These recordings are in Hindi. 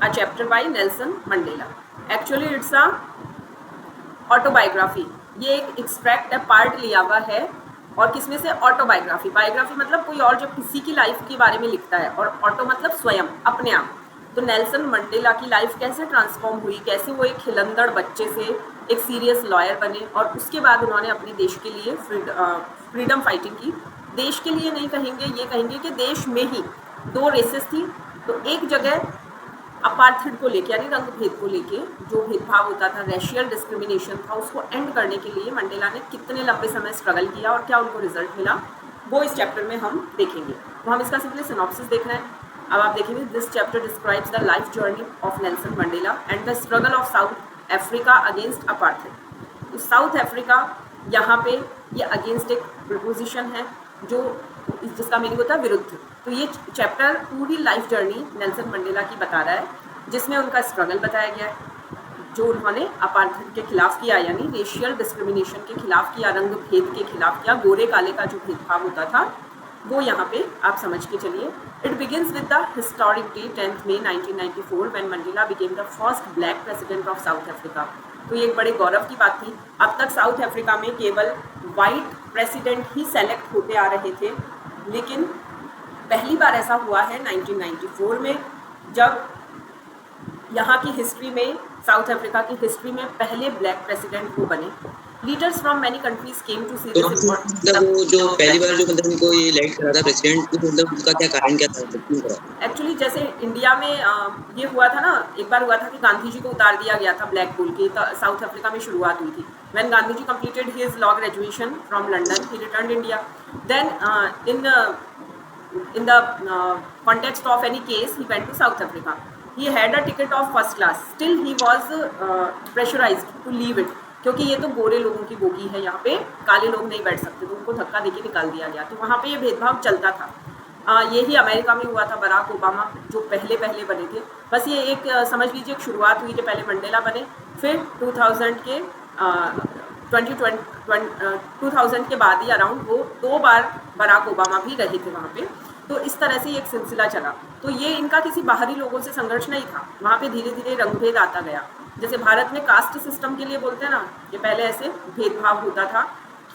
a chapter by Nelson Mandela. Actually, it's a autobiography. ये एक एक्सट्रैक्ट है, पार्ट लिया हुआ है। और किसमें से? ऑटोबायोग्राफी। बायोग्राफी मतलब कोई और जब किसी की लाइफ के बारे में लिखता है, और ऑटो मतलब स्वयं, अपने आप। तो नेल्सन मंडेला की लाइफ कैसे ट्रांसफॉर्म हुई, कैसे वो एक खिलंदड़ बच्चे से एक सीरियस लॉयर बने, और उसके बाद उन्होंने अपने देश के लिए फ्रीडम फाइटिंग की। देश के लिए नहीं कहेंगे, ये कहेंगे कि देश में ही दो रेसेस थी। तो एक जगह अपार्थेड को लेके, यानी रंग भेद को लेके जो भेदभाव होता था, रेशियल डिस्क्रिमिनेशन था, उसको एंड करने के लिए मंडेला ने कितने लंबे समय स्ट्रगल किया और क्या उनको रिजल्ट मिला, वो इस चैप्टर में हम देखेंगे। तो हम इसका सिंपली सिनॉप्सिस देख रहे हैं। अब आप देखेंगे, this chapter describes the life journey of Nelson Mandela and the struggle of South Africa against apartheid. तो साउथ अफ्रीका, यहाँ पे ये अगेंस्ट एक प्रपोजिशन है जो जिसका मीनिंग होता है विरुद्ध। तो ये चैप्टर पूरी लाइफ जर्नी नेल्सन मंडेला की बता रहा है, जिसमें उनका स्ट्रगल बताया गया है, जो उन्होंने अपार्थेड के खिलाफ किया, यानी रेशियल डिस्क्रिमिनेशन के खिलाफ किया, रंग भेद के खिलाफ किया, गोरे काले का जो भेदभाव होता था, वो यहाँ पे आप समझ के चलिए। It begins with the historic day 10 May 1994 when Mandela became the first black president of South Africa. तो ये एक बड़े गौरव की बात थी। अब तक साउथ अफ्रीका में केवल वाइट प्रेसिडेंट ही सेलेक्ट होते आ रहे थे, लेकिन पहली बार ऐसा हुआ है 1994 में, जब यहाँ की हिस्ट्री में, साउथ अफ्रीका की हिस्ट्री में पहले ब्लैक प्रेसिडेंट वो बने। Leaders from many countries came to see this important. मतलब वो जो पहली बार जो मतलब इनको ये इलेक्ट करा था प्रेसिडेंट, तो मतलब उसका क्या कारण क्या था, क्यों करा? एक्चुअली जैसे इंडिया में ये हुआ था ना, एक बार हुआ था कि गांधी जी को उतार दिया गया था ब्लैक बोल के, साउथ अफ्रीका में शुरुआत हुई थी। When Gandhi ji completed his law graduation from London, he returned India. Then in the context of any case, he went to South Africa. He had a ticket of first class. Still he was pressurized to leave it, क्योंकि ये तो गोरे लोगों की बोगी है, यहाँ पे काले लोग नहीं बैठ सकते, तो उनको धक्का देके निकाल दिया गया। तो वहाँ पे ये भेदभाव चलता था। यही अमेरिका में हुआ था, बराक ओबामा जो पहले बने थे। बस ये एक समझ लीजिए एक शुरुआत हुई, जो पहले मंडेला बने, फिर 2000 के 2000 के बाद ही अराउंड वो 2 बार बराक ओबामा भी रहे थे वहाँ पे। तो इस तरह से एक सिलसिला चला। तो ये इनका किसी बाहरी लोगों से संघर्ष नहीं था, वहाँ पे धीरे धीरे रंगभेद आता गया। जैसे भारत में कास्ट सिस्टम के लिए बोलते हैं ना, ये पहले ऐसे भेदभाव होता था,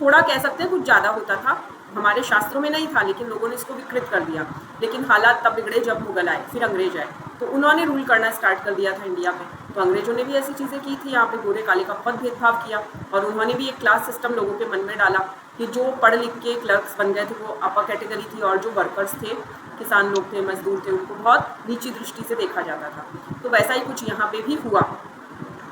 थोड़ा कह सकते हैं कुछ ज़्यादा होता था, हमारे शास्त्रों में नहीं था, लेकिन लोगों ने इसको विकृत कर दिया। लेकिन हालात तब बिगड़े जब मुगल आए, फिर अंग्रेज आए, तो उन्होंने रूल करना स्टार्ट कर दिया था इंडिया में। तो अंग्रेजों ने भी ऐसी चीज़ें की थी, यहाँ पे गोरे काले का बहुत भेदभाव किया, और उन्होंने भी एक क्लास सिस्टम लोगों के मन में डाला कि जो पढ़ लिख के क्लर्क्स बन गए थे वो अपर कैटेगरी थी, और जो वर्कर्स थे, किसान लोग थे, मजदूर थे, उनको बहुत नीची दृष्टि से देखा जाता था। तो वैसा ही कुछ यहाँ पे भी हुआ।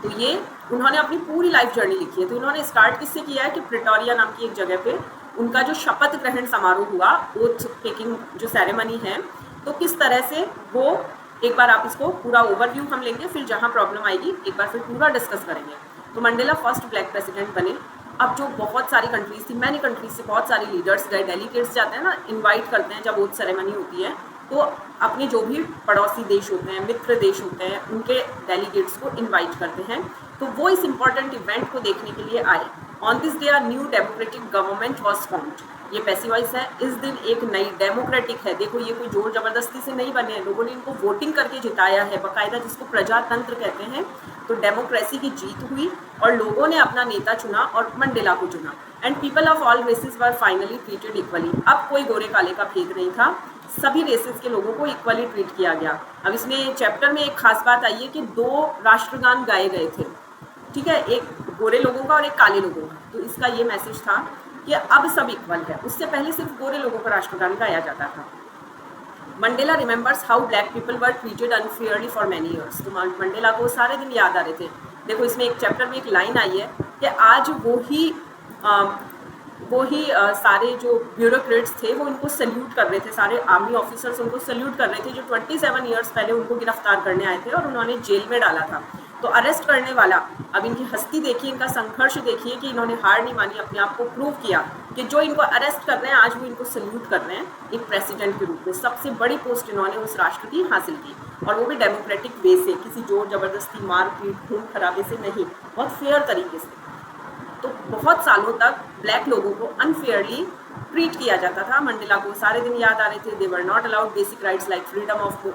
तो ये उन्होंने अपनी पूरी लाइफ जर्नी लिखी है। तो उन्होंने स्टार्ट किससे किया है कि प्रिटोरिया नाम की एक जगह पे उनका जो शपथ ग्रहण समारोह हुआ, ओथ टेकिंग जो सेरेमनी है, तो किस तरह से वो, एक बार आप इसको पूरा ओवरव्यू हम लेंगे, फिर जहाँ प्रॉब्लम आएगी एक बार फिर पूरा डिस्कस करेंगे। तो मंडेला फर्स्ट ब्लैक प्रेसिडेंट बने। अब जो बहुत सारी कंट्रीज थी, मैनी कंट्रीज से बहुत सारे लीडर्स गए, डेलीगेट्स जाते हैं ना, इनवाइट करते हैं जब ओथ सेरेमनी होती है, तो अपने जो भी पड़ोसी देश होते हैं, मित्र देश होते हैं, उनके डेलीगेट्स को इनवाइट करते हैं। तो वो इस इम्पॉर्टेंट इवेंट को देखने के लिए आए। On this day a new democratic government was formed. ये पैसिव वॉइस है, इस दिन एक नई डेमोक्रेटिक है, देखो ये कोई जोर जबरदस्ती से नहीं बने हैं, लोगों ने इनको वोटिंग करके जिताया है बकायदा, जिसको प्रजातंत्र कहते हैं। तो डेमोक्रेसी की जीत हुई और लोगों ने अपना नेता चुना और मंडेला को चुना। And people of all races were finally treated equally. अब कोई गोरे काले का भेद नहीं था, सभी रेसेस के लोगों को इक्वली ट्रीट किया गया। अब इसमें चैप्टर में एक खास बात आई है कि 2 राष्ट्रगान गाए गए थे, ठीक है, एक गोरे लोगों का और एक काले लोगों का। तो इसका ये मैसेज था कि अब सब इक्वल है। उससे पहले सिर्फ गोरे लोगों का राष्ट्रगान गाया जाता था। Mandela remembers how black people were treated unfairly for many years. तो मंडेला को सारे दिन याद आ रहे थे। देखो इसमें एक चैप्टर में एक लाइन आई है कि आज वो ही सारे जो ब्यूरोक्रेट्स थे वो उनको सल्यूट कर रहे थे, सारे आर्मी ऑफिसर्स उनको सल्यूट कर रहे थे, जो 27 ईयर्स पहले उनको गिरफ्तार करने आए थे और उन्होंने जेल में डाला था। तो अरेस्ट करने वाला, अब इनकी हस्ती देखिए, इनका संघर्ष देखिए कि इन्होंने हार नहीं मानी, अपने आप को प्रूव किया कि जो इनको अरेस्ट कर रहे हैं आज वो इनको सल्यूट कर रहे हैं एक प्रेसिडेंट के रूप में। सबसे बड़ी पोस्ट इन्होंने उस राष्ट्र की हासिल की, और वो भी डेमोक्रेटिक वे से, किसी जोर जबरदस्ती, मारपीट, खून खराबे से नहीं, बहुत फेयर तरीके से। तो बहुत सालों तक ब्लैक लोगों को अनफेयरली ट्रीट किया जाता था। मंडेला को सारे दिन याद आ रहे थे। They were not allowed basic rights like freedom of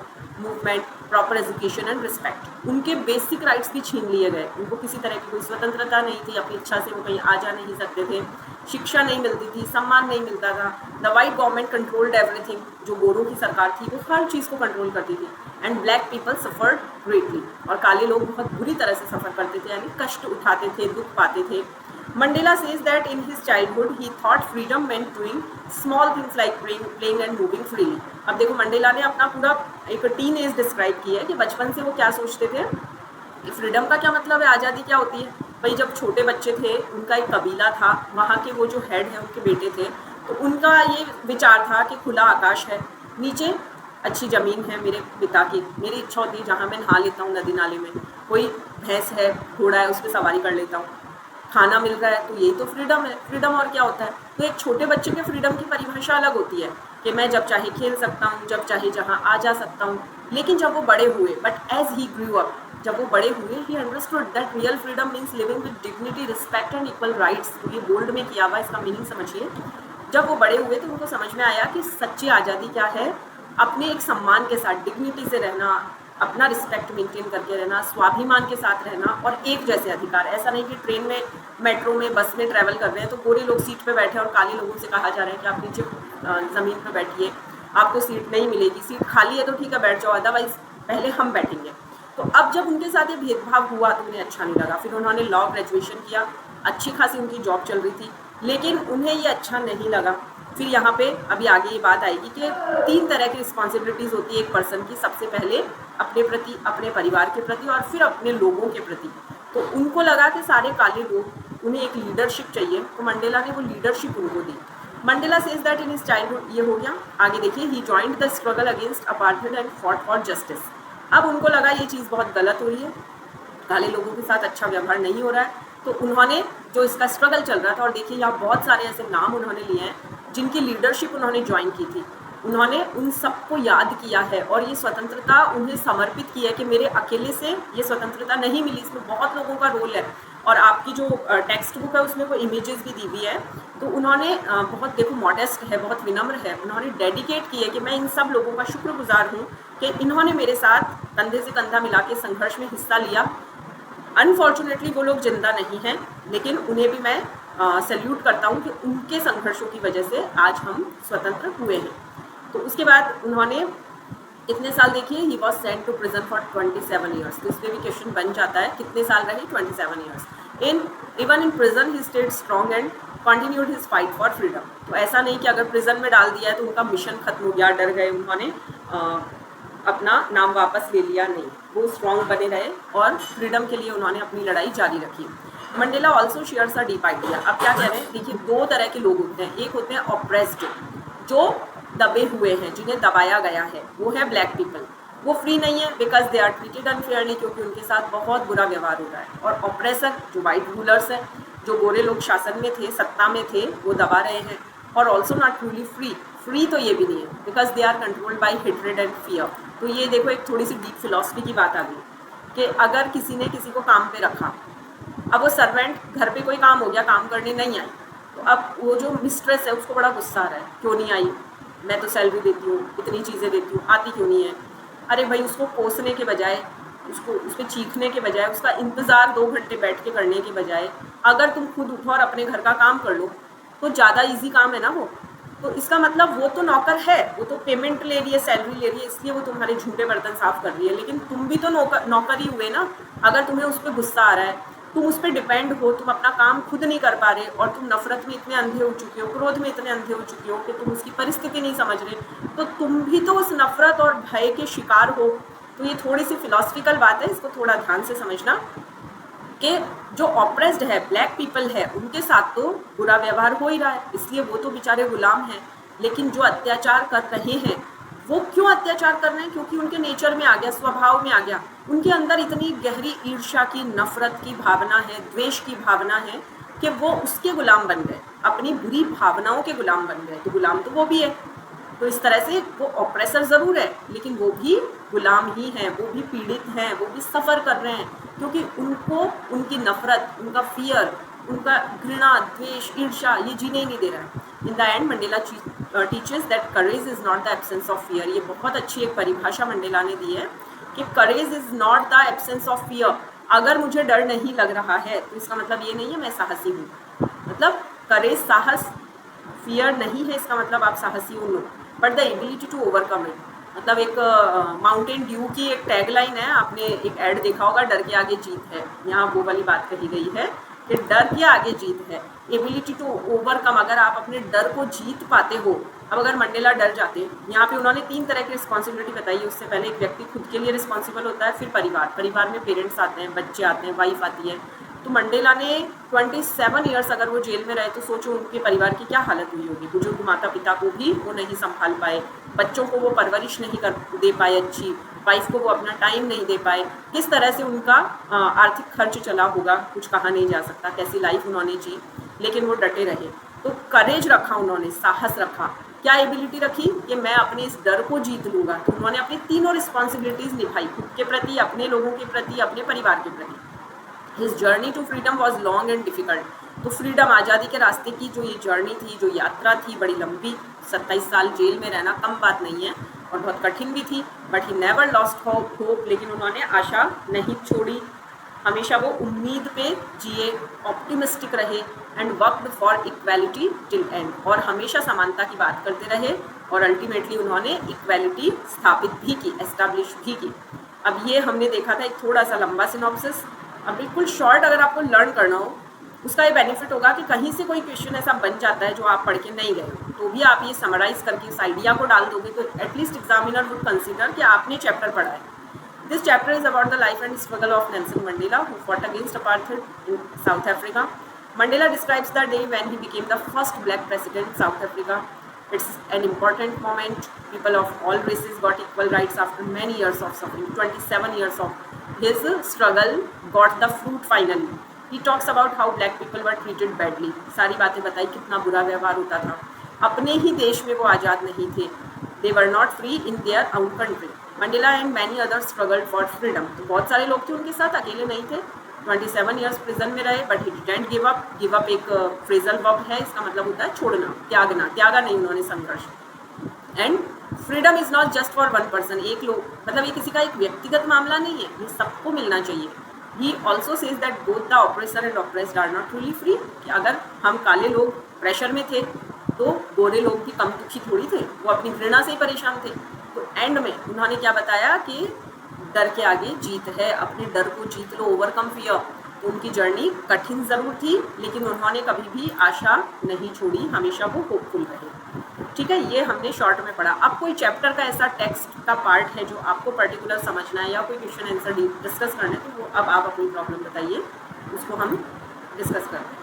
movement, proper education and respect. उनके बेसिक राइट्स भी छीन लिए गए, उनको किसी तरह की कोई स्वतंत्रता नहीं थी, अपनी इच्छा से वो कहीं आ जा नहीं सकते थे, शिक्षा नहीं मिलती थी, सम्मान नहीं मिलता था। The white government controlled everything, जो गोरों की सरकार थी वो हर चीज़ को कंट्रोल करती थी। And black people suffered greatly, और काले लोग बहुत बुरी तरह से सफ़र करते थे, यानी कष्ट उठाते थे, दुख पाते थे। Mandela says that in his childhood he thought freedom meant doing small things like playing and moving freely. अब देखो मंडेला ने अपना पूरा एक टीन एज डिस्क्राइब की है कि बचपन से वो क्या सोचते थे कि फ्रीडम का क्या मतलब है, आज़ादी क्या होती है। भाई जब छोटे बच्चे थे, उनका एक कबीला था, वहाँ के वो जो हेड है उनके बेटे थे, तो उनका ये विचार था कि खुला आकाश है, नीचे अच्छी ज़मीन है मेरे पिता की, मेरी इच्छा होती है जहाँ मैं नहा लेता हूँ नदी नाले में, कोई भैंस है, घोड़ा है, उस पर सवारी कर लेता हूँ, खाना मिल रहा है, तो यही तो फ्रीडम है। फ्रीडम और क्या होता है। तो एक छोटे बच्चे के फ्रीडम की परिभाषा अलग होती है कि मैं जब चाहे खेल सकता हूँ, जब चाहे जहाँ आ जा सकता हूँ। लेकिन जब वो बड़े हुए, but as he grew up, जब वो बड़े हुए, he understood that real freedom means living with dignity, respect and equal rights. तो ये बोल्ड में किया हुआ, इसका मीनिंग समझिए। जब वो बड़े हुए तो उनको समझ में आया कि सच्ची आज़ादी क्या है, अपने एक सम्मान के साथ डिग्निटी से रहना, अपना रिस्पेक्ट मेंटेन करके रहना, स्वाभिमान के साथ रहना, और एक जैसे अधिकार। ऐसा नहीं कि ट्रेन में, मेट्रो में, बस में ट्रैवल कर रहे हैं तो गोरे लोग सीट पे बैठे और काले लोगों से कहा जा रहा है कि आप नीचे ज़मीन पे बैठिए, आपको सीट नहीं मिलेगी, सीट खाली है तो ठीक है बैठ जाओ, अदरवाइज पहले हम बैठेंगे। तो अब जब उनके साथ ये भेदभाव हुआ तो उन्हें अच्छा नहीं लगा। फिर उन्होंने लॉ ग्रेजुएशन किया, अच्छी खासी उनकी जॉब चल रही थी, लेकिन उन्हें ये अच्छा नहीं लगा। फिर यहाँ पे अभी आगे ये बात आएगी कि 3 तरह की रिस्पॉन्सिबिलिटीज़ होती है एक पर्सन की। सबसे पहले अपने प्रति, अपने परिवार के प्रति, और फिर अपने लोगों के प्रति। तो उनको लगा कि सारे काले लोग, उन्हें एक लीडरशिप चाहिए, तो मंडेला ने वो लीडरशिप उनको दी। Mandela says that in his childhood, ये हो गया। आगे देखिए, he joined the struggle against apartheid and fought for justice. अब उनको लगा ये चीज़ बहुत गलत हो रही है, काले लोगों के साथ अच्छा व्यवहार नहीं हो रहा है, तो उन्होंने जो इसका स्ट्रगल चल रहा था, और देखिए यहाँ बहुत सारे ऐसे नाम उन्होंने लिए हैं जिनकी लीडरशिप उन्होंने ज्वाइन की थी, उन्होंने उन सबको याद किया है, और ये स्वतंत्रता उन्हें समर्पित की है कि मेरे अकेले से ये स्वतंत्रता नहीं मिली, इसमें बहुत लोगों का रोल है। और आपकी जो टेक्स्ट बुक है उसमें वो इमेजेस भी दी हुई है, तो उन्होंने बहुत, देखो मॉडेस्ट है, बहुत विनम्र है, उन्होंने डेडिकेट की है कि मैं इन सब लोगों का शुक्रगुजार हूँ कि इन्होंने मेरे साथ कंधे से कंधा मिला के संघर्ष में हिस्सा लिया। अनफॉर्चुनेटली वो लोग जिंदा नहीं हैं, लेकिन उन्हें भी मैं सैल्यूट करता हूँ कि उनके संघर्षों की वजह से आज हम स्वतंत्र हुए हैं। तो उसके बाद उन्होंने कितने साल, देखिए, he was sent to prison for 27 years. तो इसमें भी क्वेश्चन बन जाता है कितने साल रहे, 27 years. Even in prison he stayed strong and continued his fight for freedom. तो ऐसा नहीं कि अगर प्रिजन में डाल दिया है तो उनका मिशन खत्म हो गया, डर गए, उन्होंने अपना नाम वापस ले लिया, नहीं, वो स्ट्रॉन्ग बने रहे और फ्रीडम के लिए उन्होंने अपनी लड़ाई जारी रखी। Mandela also shares a deep idea. अब क्या कह रहे हैं, देखिए 2 तरह के लोग होते हैं। एक होते हैं ऑप्रेस्ड, जो दबे हुए हैं, जिन्हें दबाया गया है, वो है ब्लैक पीपल। वो फ्री नहीं है because they are treated unfairly, क्योंकि उनके साथ बहुत बुरा व्यवहार हो रहा है। और ऑप्रेसर, जो वाइट रूलर्स हैं, जो गोरे लोग शासन में थे, सत्ता में थे, वो दबा रहे हैं। और also not truly free, free तो ये भी नहीं है, because they are controlled by hatred and fear. तो ये देखो एक थोड़ी सी डीप फिलॉसफी की बात आ गई कि अगर किसी ने किसी को काम पे रखा, अब वो सर्वेंट घर पे कोई काम हो गया, काम करने नहीं आई, तो अब वो जो मिस्ट्रेस है उसको बड़ा गुस्सा आ रहा है, क्यों नहीं आई, मैं तो सैलरी देती हूँ, इतनी चीज़ें देती हूँ, आती क्यों नहीं है। अरे भाई, उसको कोसने के बजाय, उसको उस पर चीखने के बजाय, उसका इंतज़ार 2 घंटे बैठ के करने के बजाय अगर तुम खुद उठो और अपने घर का काम कर लो तो ज़्यादा इजी काम है ना वो। तो इसका मतलब वो तो नौकर है, वो तो पेमेंट ले रही है, सैलरी ले रही है, इसलिए वो तुम्हारे झूठे बर्तन साफ कर रही है, लेकिन तुम भी तो नौकर ही हुए ना। अगर तुम्हें उस पर गुस्सा आ रहा है, तुम उस पर डिपेंड हो, तुम अपना काम खुद नहीं कर पा रहे, और तुम नफरत में इतने अंधे हो चुके हो, क्रोध में इतने अंधे हो चुके हो कि तुम उसकी परिस्थिति नहीं समझ रहे, तो तुम भी तो उस नफरत और भय के शिकार हो। तो ये थोड़ी सी फिलॉसफिकल बात है, इसको थोड़ा ध्यान से समझना कि जो ऑप्रेस्ड है, ब्लैक पीपल है, उनके साथ तो बुरा व्यवहार हो ही रहा है, इसलिए वो तो बेचारे गुलाम हैं। लेकिन जो अत्याचार कर रहे हैं, वो क्यों अत्याचार कर रहे हैं, क्योंकि उनके नेचर में आ गया, स्वभाव में आ गया, उनके अंदर इतनी गहरी ईर्ष्या की, नफरत की भावना है, द्वेष की भावना है कि वो उसके गुलाम बन गए, अपनी बुरी भावनाओं के गुलाम बन गए। तो गुलाम तो वो भी है। तो इस तरह से वो ऑप्रेसर ज़रूर है, लेकिन वो भी गुलाम ही हैं, वो भी पीड़ित हैं, वो भी सफ़र कर रहे हैं, क्योंकि उनको उनकी नफरत, उनका फियर, उनका घृणा, द्वेष, ईर्ष्या ये जीने ही नहीं दे रहा है। In the end Mandela teachers that courage is not the absence of fear. ये बहुत अच्छी एक परिभाषा मंडेला ने दी है कि courage is not the absence of fear. अगर मुझे डर नहीं लग रहा है तो इसका मतलब ये नहीं है मैं साहसी हूँ। मतलब करेज साहस, फियर नहीं है इसका मतलब आप साहसी हो, no, but the ability to overcome it. मतलब एक माउंटेन ड्यू की एक टैगलाइन है, आपने एक ऐड देखा होगा, डर के आगे जीत है। यहाँ वो वाली बात कही गई है कि डर के आगे जीत है, एबिलिटी टू ओवरकम। अगर आप अपने डर को जीत पाते हो, अब अगर मंडेला डर जाते, यहाँ पे उन्होंने 3 तरह की रिस्पॉन्सिबिलिटी बताई है। उससे पहले एक व्यक्ति खुद के लिए रिस्पॉन्सिबल होता है, फिर परिवार में पेरेंट्स आते हैं, बच्चे आते हैं, वाइफ आती है। तो मंडेला ने 27 ईयर्स अगर वो जेल में रहे तो सोचो उनके परिवार की क्या हालत हुई होगी। बुजुर्ग माता पिता को भी वो नहीं संभाल पाए, बच्चों को वो परवरिश नहीं कर दे पाए अच्छी, वाइफ को वो अपना टाइम नहीं दे पाए, किस तरह से उनका आर्थिक खर्च चला होगा कुछ कहा नहीं जा सकता, कैसी लाइफ उन्होंने जी, लेकिन वो डटे रहे। तो करेज रखा उन्होंने, साहस रखा। क्या एबिलिटी रखी कि मैं अपने इस डर को जीत लूँगा। तो उन्होंने अपनी तीनों रिस्पॉन्सिबिलिटीज़ निभाई, खुद के प्रति, अपने लोगों के प्रति, अपने परिवार के प्रति। His journey to freedom was long and difficult. तो फ्रीडम, आज़ादी के रास्ते की जो ये जर्नी थी, जो यात्रा थी, बड़ी लंबी, 27 साल जेल में रहना कम बात नहीं है और बहुत कठिन भी थी। But he never lost hope, लेकिन उन्होंने आशा नहीं छोड़ी, हमेशा वो उम्मीद पे जिए, ऑप्टिमिस्टिक रहे and worked for equality till and, और हमेशा समानता की बात करते रहे और अल्टीमेटली उन्होंने इक्वालिटी स्थापित भी की, एस्टैब्लिश भी की। अब ये हमने देखा था एक थोड़ा सा लंबा सिनॉप्सिस। अब बिल्कुल शॉर्ट अगर आपको लर्न करना हो, उसका ये बेनिफिट होगा कि कहीं से कोई क्वेश्चन ऐसा बन जाता है जो आप पढ़ के नहीं गए, तो भी आप ये समराइज करके उस आइडिया को डाल दोगे तो एटलीस्ट एग्जामिनर वुड कंसिडर कि आपने चैप्टर पढ़ा है। This chapter is about the life and struggle of Nelson Mandela, who fought against apartheid in South Africa. Mandela describes the day when he became the first black president in South Africa. It's an important moment. People of all races got equal rights after many years of suffering. 27 years of his struggle got the fruit finally. He talks about how black people were treated badly. सारी बातें बताई, कितना बुरा व्यवहार होता था। अपने ही देश में वो आज़ाद नहीं थे। They were not free in their own country. Mandela and many others struggled for freedom. तो बहुत सारे लोग थे उनके साथ, अकेले नहीं थे। 27 ईयर्स प्रिजन में रहे, but he didn't give up. Give up एक फ्रेजल वर्ब है, इसका मतलब होता है छोड़ना, त्यागना। त्यागा नहीं उन्होंने संघर्ष। And freedom is not just for one person, एक लोग, मतलब ये किसी का एक व्यक्तिगत मामला नहीं है, ये सबको मिलना चाहिए। He also says that both the oppressor and oppressed are not truly free, कि अगर हम काले लोग प्रेशर में थे तो गोरे लोग भी कम दुखी थोड़ी थे, वो अपनी घृणा से ही परेशान थे। तो एंड में उन्होंने क्या बताया कि डर के आगे जीत है, अपने डर को जीत लो, ओवरकम फियर। तो उनकी जर्नी कठिन ज़रूर थी, लेकिन उन्होंने कभी भी आशा नहीं छोड़ी, हमेशा वो होपफुल रहे। ठीक है, ये हमने शॉर्ट में पढ़ा। अब कोई चैप्टर का ऐसा टेक्स्ट का पार्ट है जो आपको पर्टिकुलर समझना है या कोई क्वेश्चन आंसर डिस्कस करना है, तो वो अब आप अपनी प्रॉब्लम बताइए, उसको हम डिस्कस करते हैं।